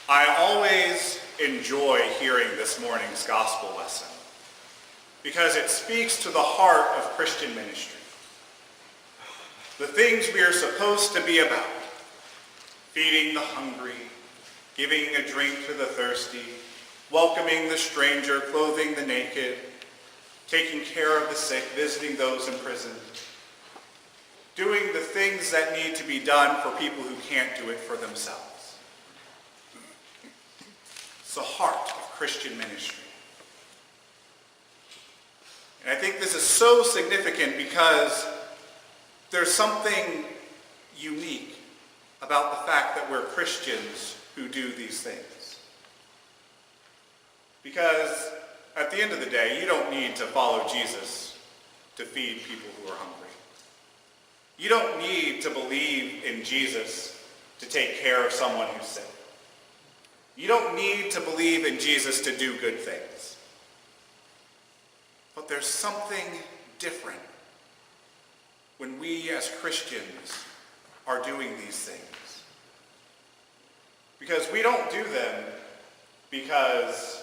I always enjoy hearing this morning's gospel lesson because it speaks to the heart of Christian ministry. The things we are supposed to be about: feeding the hungry, giving a drink to the thirsty, welcoming the stranger, clothing the naked, taking care of the sick, visiting those in prison, doing the things that need to be done for people who can't do it for themselves. It's the heart of Christian ministry. And I think this is so significant because there's something unique about the fact that we're Christians who do these things. Because at the end of the day, you don't need to follow Jesus to feed people who are hungry. You don't need to believe in Jesus to take care of someone who's sick. You don't need to believe in Jesus to do good things. But there's something different when we as Christians are doing these things. Because we don't do them because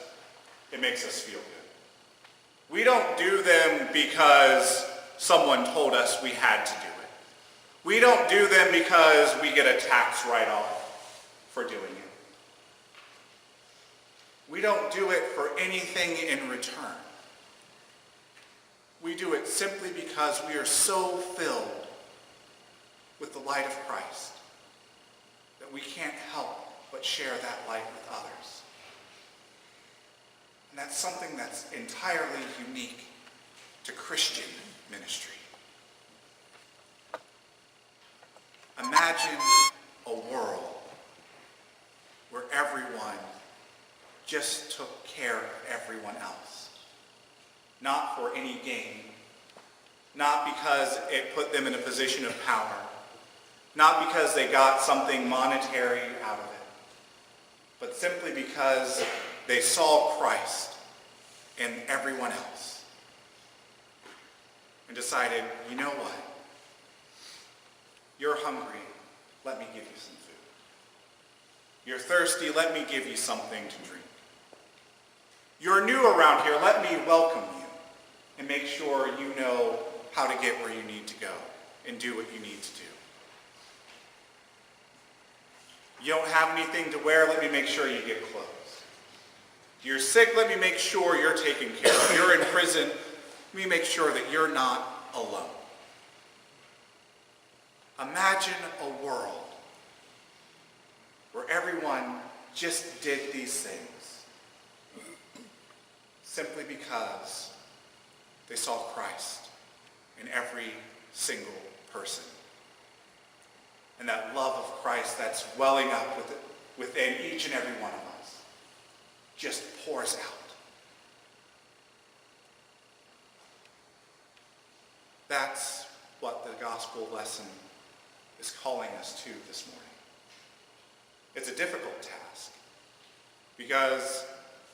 it makes us feel good. We don't do them because someone told us we had to do it. We don't do them because we get a tax write-off for doing it. We don't do it for anything in return. We do it simply because we are so filled with the light of Christ that we can't help but share that light with others. And that's something that's entirely unique to Christian ministry. Imagine a world where everyone just took care of everyone else. Not for any gain. Not because it put them in a position of power. Not because they got something monetary out of it. But simply because they saw Christ in everyone else. And decided, you know what? You're hungry, let me give you some food. You're thirsty, let me give you something to drink. You're new around here, let me welcome you and make sure you know how to get where you need to go and do what you need to do. You don't have anything to wear, let me make sure you get clothes. You're sick, let me make sure you're taken care of. You're in prison, let me make sure that you're not alone. Imagine a world where everyone just did these things simply because they saw Christ in every single person. And that love of Christ that's welling up within each and every one of us just pours out. That's what the gospel lesson is calling us to this morning. It's a difficult task because,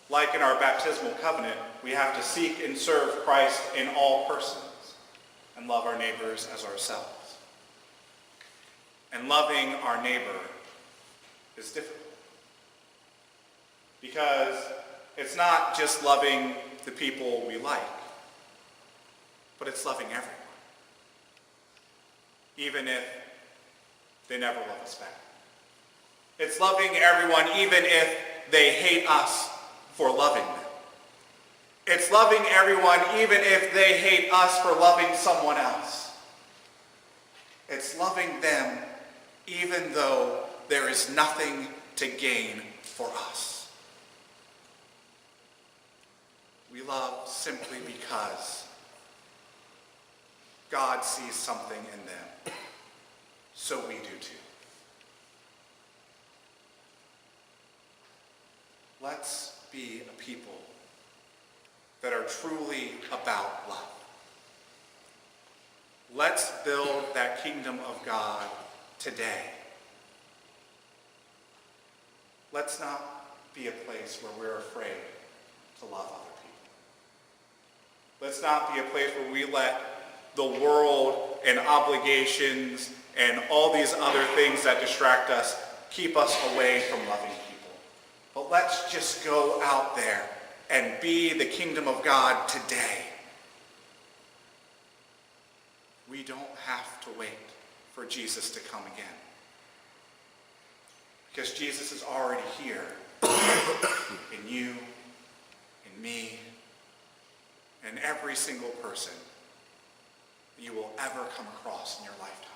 like in our baptismal covenant, we have to seek and serve Christ in all persons and love our neighbors as ourselves. And loving our neighbor is difficult because it's not just loving the people we like, but it's loving everyone, even if they never love us back. It's loving everyone even if they hate us for loving them. It's loving everyone even if they hate us for loving someone else. It's loving them even though there is nothing to gain for us. We love simply because God sees something in them. So we do too. Let's be a people that are truly about love. Let's build that kingdom of God today. Let's not be a place where we're afraid to love other people. Let's not be a place where we let the world and obligations and all these other things that distract us keep us away from loving people. But let's just go out there and be the kingdom of God today. We don't have to wait for Jesus to come again. Because Jesus is already here in you, in me, and every single person that you will ever come across in your lifetime.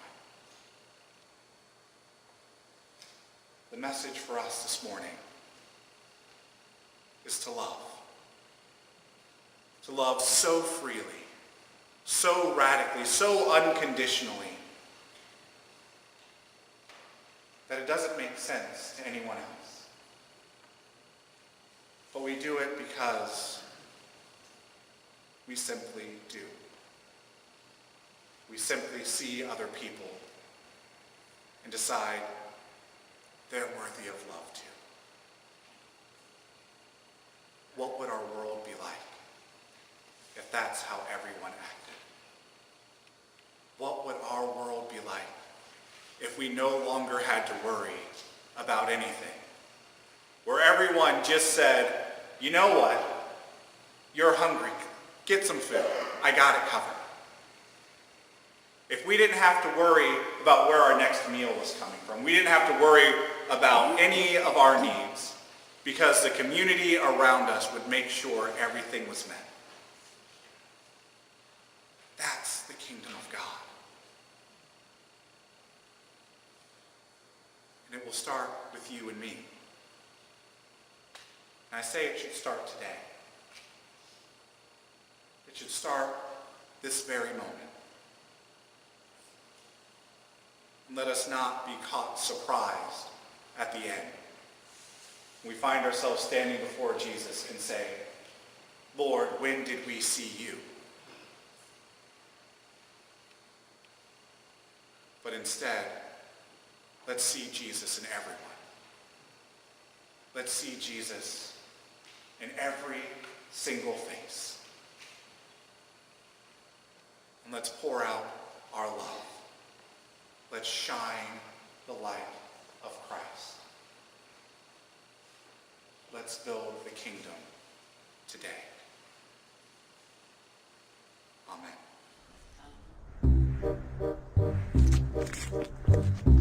The message for us this morning is to love. To love so freely, so radically, so unconditionally, that it doesn't make sense to anyone else. But we do it because we simply do. We simply see other people and decide they're worthy of love too. What would our world be like if that's how everyone acted? What would our world be like if we no longer had to worry about anything? Where everyone just said, you know what? You're hungry. Get some food. I got it covered. If we didn't have to worry about where our next meal was coming from, we didn't have to worry about any of our needs, because the community around us would make sure everything was met. That's the kingdom of God. And it will start with you and me. And I say it should start today. It should start this very moment. And let us not be caught surprised at the end. We find ourselves standing before Jesus and say, Lord, when did we see you? But instead, let's see Jesus in everyone. Let's see Jesus in every single face. And let's pour out our love. Let's shine the light of Christ. Let's build the kingdom today. Amen.